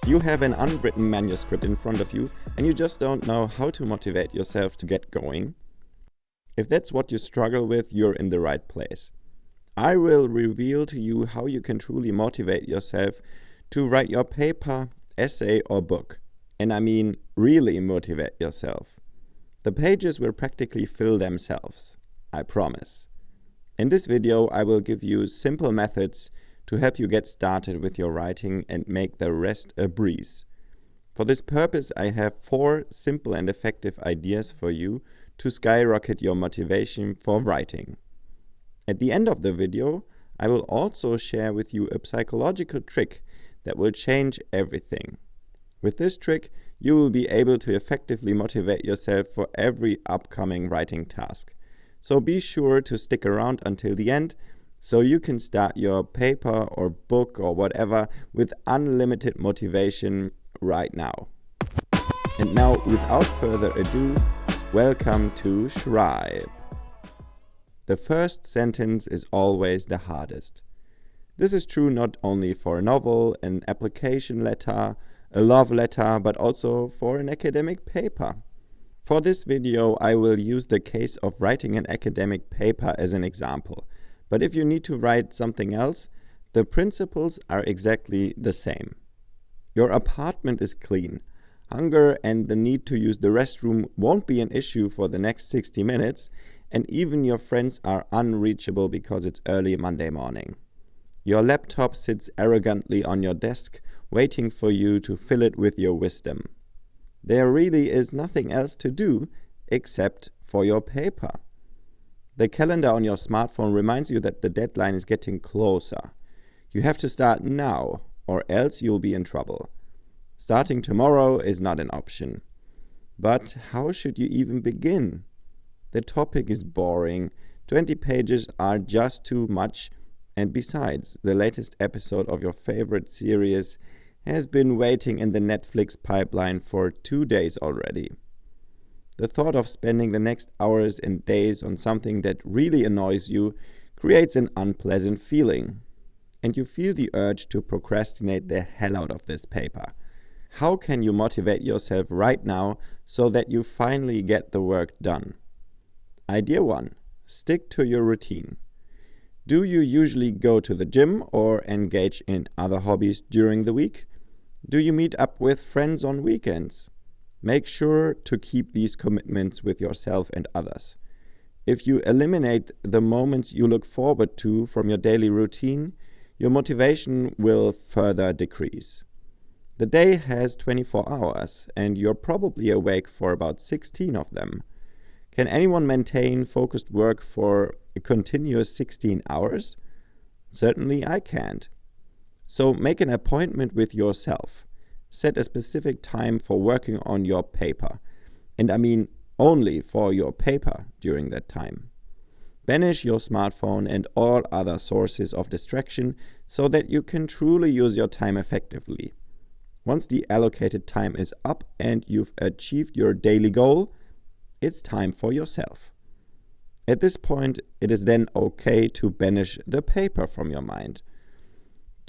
You have an unwritten manuscript in front of you and you just don't know how to motivate yourself to get going? If that's what you struggle with, you're in the right place. I will reveal to you how you can truly motivate yourself to write your paper, essay, or book. And I mean really motivate yourself. The pages will practically fill themselves, I promise. In this video, I will give you simple methods to help you get started with your writing and make the rest a breeze. For this purpose, I have 4 simple and effective ideas for you to skyrocket your motivation for writing. At the end of the video, I will also share with you a psychological trick that will change everything. With this trick, you will be able to effectively motivate yourself for every upcoming writing task. So be sure to stick around until the end so you can start your paper or book or whatever with unlimited motivation right now. And now, without further ado, welcome to Shribe. The first sentence is always the hardest. This is true not only for a novel, an application letter, a love letter, but also for an academic paper. For this video, I will use the case of writing an academic paper as an example. But if you need to write something else, the principles are exactly the same. Your apartment is clean. Hunger and the need to use the restroom won't be an issue for the next 60 minutes, and even your friends are unreachable because it's early Monday morning. Your laptop sits arrogantly on your desk, waiting for you to fill it with your wisdom. There really is nothing else to do except for your paper. The calendar on your smartphone reminds you that the deadline is getting closer. You have to start now, or else you'll be in trouble. Starting tomorrow is not an option. But how should you even begin? The topic is boring, 20 pages are just too much, and besides, the latest episode of your favorite series has been waiting in the Netflix pipeline for 2 days already. The thought of spending the next hours and days on something that really annoys you creates an unpleasant feeling, and you feel the urge to procrastinate the hell out of this paper. How can you motivate yourself right now so that you finally get the work done? Idea 1. Stick to your routine. Do you usually go to the gym or engage in other hobbies during the week? Do you meet up with friends on weekends? Make sure to keep these commitments with yourself and others. If you eliminate the moments you look forward to from your daily routine, your motivation will further decrease. The day has 24 hours, and you're probably awake for about 16 of them. Can anyone maintain focused work for a continuous 16 hours? Certainly I can't. So make an appointment with yourself. Set a specific time for working on your paper. And I mean only for your paper during that time. Banish your smartphone and all other sources of distraction so that you can truly use your time effectively. Once the allocated time is up and you've achieved your daily goal, it's time for yourself. At this point, it is then okay to banish the paper from your mind.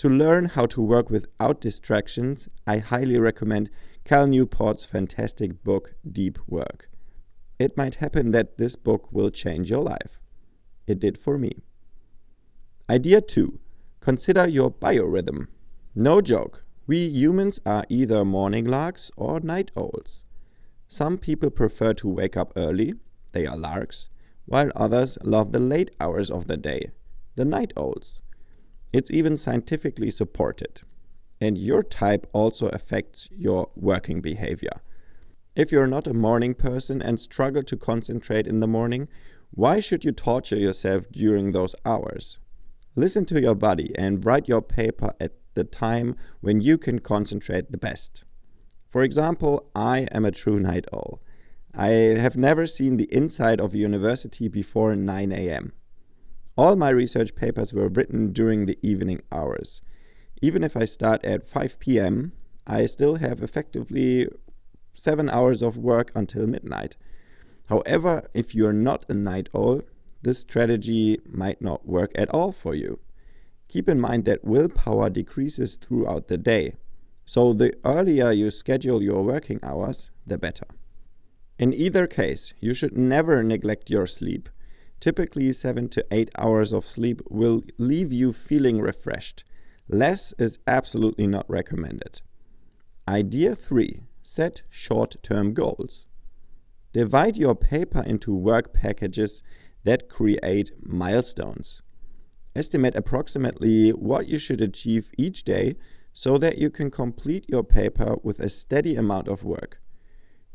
To learn how to work without distractions, I highly recommend Cal Newport's fantastic book, Deep Work. It might happen that this book will change your life. It did for me. Idea 2. Consider your biorhythm. No joke, we humans are either morning larks or night owls. Some people prefer to wake up early, they are larks, while others love the late hours of the day, the night owls. It's even scientifically supported. And your type also affects your working behavior. If you're not a morning person and struggle to concentrate in the morning, why should you torture yourself during those hours? Listen to your body and write your paper at the time when you can concentrate the best. For example, I am a true night owl. I have never seen the inside of a university before 9 a.m. All my research papers were written during the evening hours. Even if I start at 5 p.m., I still have effectively 7 hours of work until midnight. However, if you're not a night owl, this strategy might not work at all for you. Keep in mind that willpower decreases throughout the day. So the earlier you schedule your working hours, the better. In either case, you should never neglect your sleep. Typically 7 to 8 hours of sleep will leave you feeling refreshed. Less is absolutely not recommended. Idea 3. Set short-term goals. Divide your paper into work packages that create milestones. Estimate approximately what you should achieve each day so that you can complete your paper with a steady amount of work.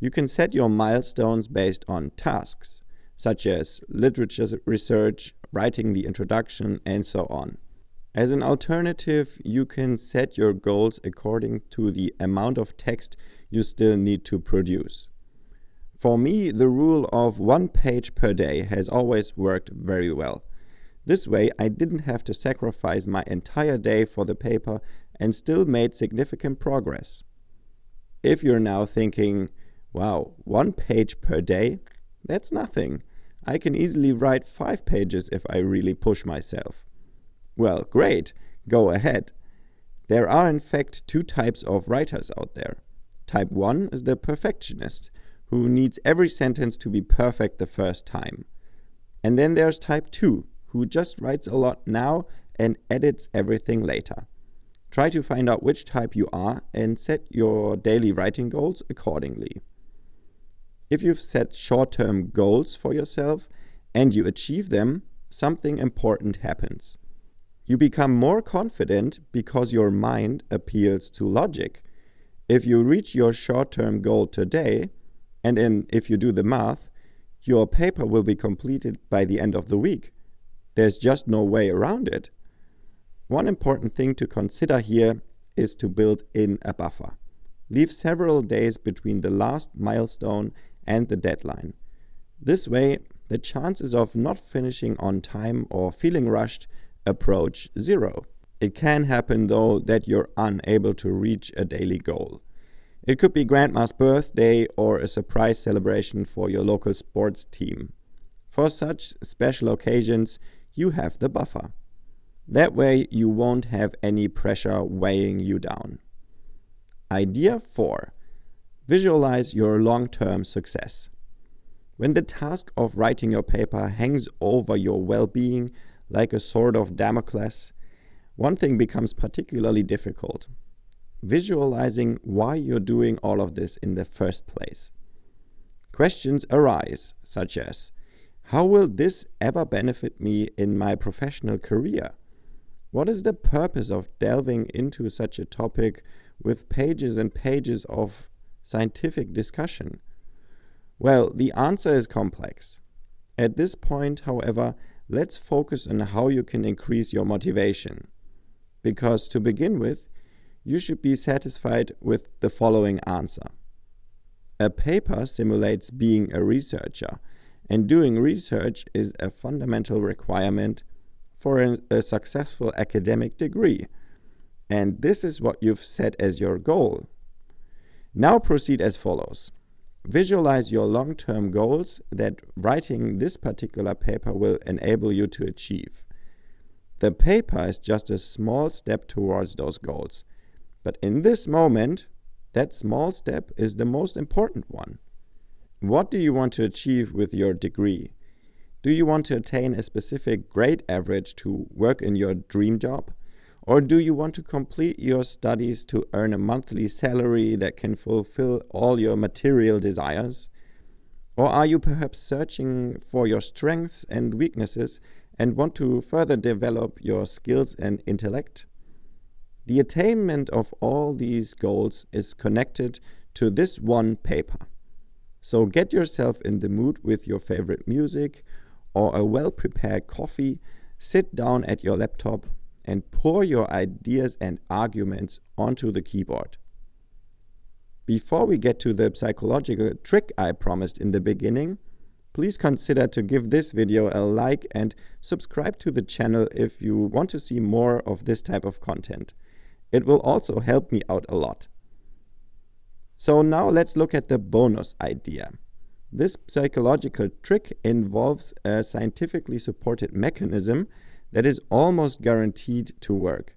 You can set your milestones based on tasks, such as literature research, writing the introduction, and so on. As an alternative, you can set your goals according to the amount of text you still need to produce. For me, the rule of 1 page per day has always worked very well. This way, I didn't have to sacrifice my entire day for the paper and still made significant progress. If you're now thinking, wow, 1 page per day? That's nothing. I can easily write 5 pages if I really push myself. Well, great, go ahead. There are in fact 2 types of writers out there. Type 1 is the perfectionist, who needs every sentence to be perfect the first time. And then there's type 2, who just writes a lot now and edits everything later. Try to find out which type you are and set your daily writing goals accordingly. If you've set short-term goals for yourself and you achieve them, something important happens. You become more confident because your mind appeals to logic. If you reach your short-term goal today, and then if you do the math, your paper will be completed by the end of the week. There's just no way around it. One important thing to consider here is to build in a buffer. Leave several days between the last milestone and the deadline. This way, the chances of not finishing on time or feeling rushed approach 0. It can happen though that you're unable to reach a daily goal. It could be grandma's birthday or a surprise celebration for your local sports team. For such special occasions, you have the buffer. That way you won't have any pressure weighing you down. Idea 4. Visualize your long-term success. When the task of writing your paper hangs over your well-being like a sword of Damocles, one thing becomes particularly difficult: visualizing why you're doing all of this in the first place. Questions arise, such as, how will this ever benefit me in my professional career? What is the purpose of delving into such a topic with pages and pages of scientific discussion? Well, the answer is complex. At this point, however, let's focus on how you can increase your motivation. Because to begin with, you should be satisfied with the following answer. A paper simulates being a researcher, and doing research is a fundamental requirement for a successful academic degree. And this is what you've set as your goal. Now proceed as follows. Visualize your long-term goals that writing this particular paper will enable you to achieve. The paper is just a small step towards those goals. But in this moment, that small step is the most important one. What do you want to achieve with your degree? Do you want to attain a specific grade average to work in your dream job? Or do you want to complete your studies to earn a monthly salary that can fulfill all your material desires? Or are you perhaps searching for your strengths and weaknesses and want to further develop your skills and intellect? The attainment of all these goals is connected to this one paper. So get yourself in the mood with your favorite music or a well-prepared coffee, sit down at your laptop, and pour your ideas and arguments onto the keyboard. Before we get to the psychological trick I promised in the beginning, please consider to give this video a like and subscribe to the channel if you want to see more of this type of content. It will also help me out a lot. So now let's look at the bonus idea. This psychological trick involves a scientifically supported mechanism that is almost guaranteed to work.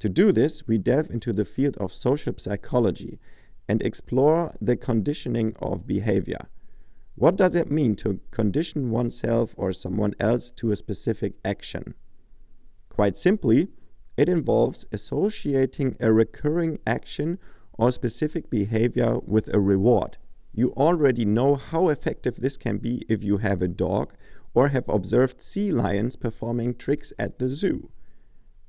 To do this, we delve into the field of social psychology and explore the conditioning of behavior. What does it mean to condition oneself or someone else to a specific action? Quite simply, it involves associating a recurring action or specific behavior with a reward. You already know how effective this can be if you have a dog or have observed sea lions performing tricks at the zoo.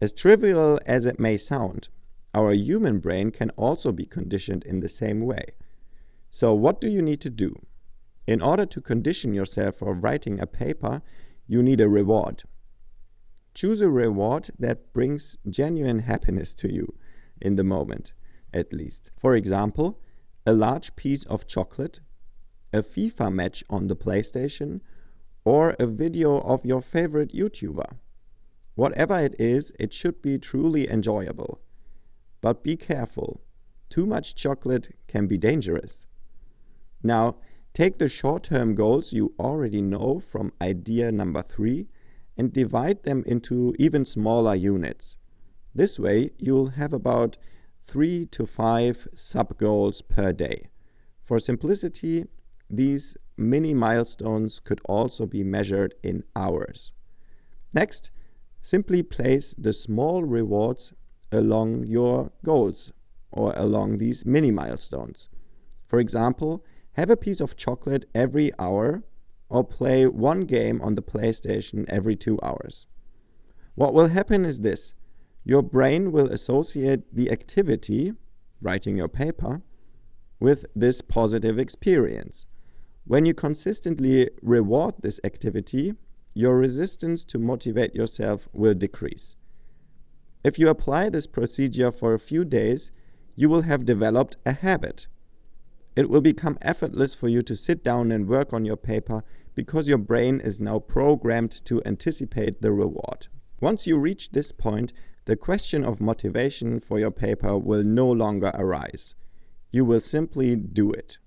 As trivial as it may sound, our human brain can also be conditioned in the same way. So what do you need to do? In order to condition yourself for writing a paper, you need a reward. Choose a reward that brings genuine happiness to you, in the moment, at least. For example, a large piece of chocolate, a FIFA match on the PlayStation, or a video of your favorite YouTuber. Whatever it is, it should be truly enjoyable. But be careful. Too much chocolate can be dangerous. Now, take the short-term goals you already know from idea number 3 and divide them into even smaller units. This way, you'll have about 3 to 5 sub-goals per day. For simplicity, these mini milestones could also be measured in hours. Next, simply place the small rewards along your goals or along these mini milestones. For example, have a piece of chocolate every hour or play one game on the PlayStation every 2 hours. What will happen is this: your brain will associate the activity, writing your paper, with this positive experience. When you consistently reward this activity, your resistance to motivate yourself will decrease. If you apply this procedure for a few days, you will have developed a habit. It will become effortless for you to sit down and work on your paper because your brain is now programmed to anticipate the reward. Once you reach this point, the question of motivation for your paper will no longer arise. You will simply do it.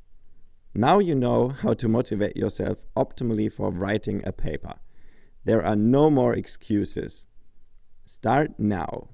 Now you know how to motivate yourself optimally for writing a paper. There are no more excuses. Start now.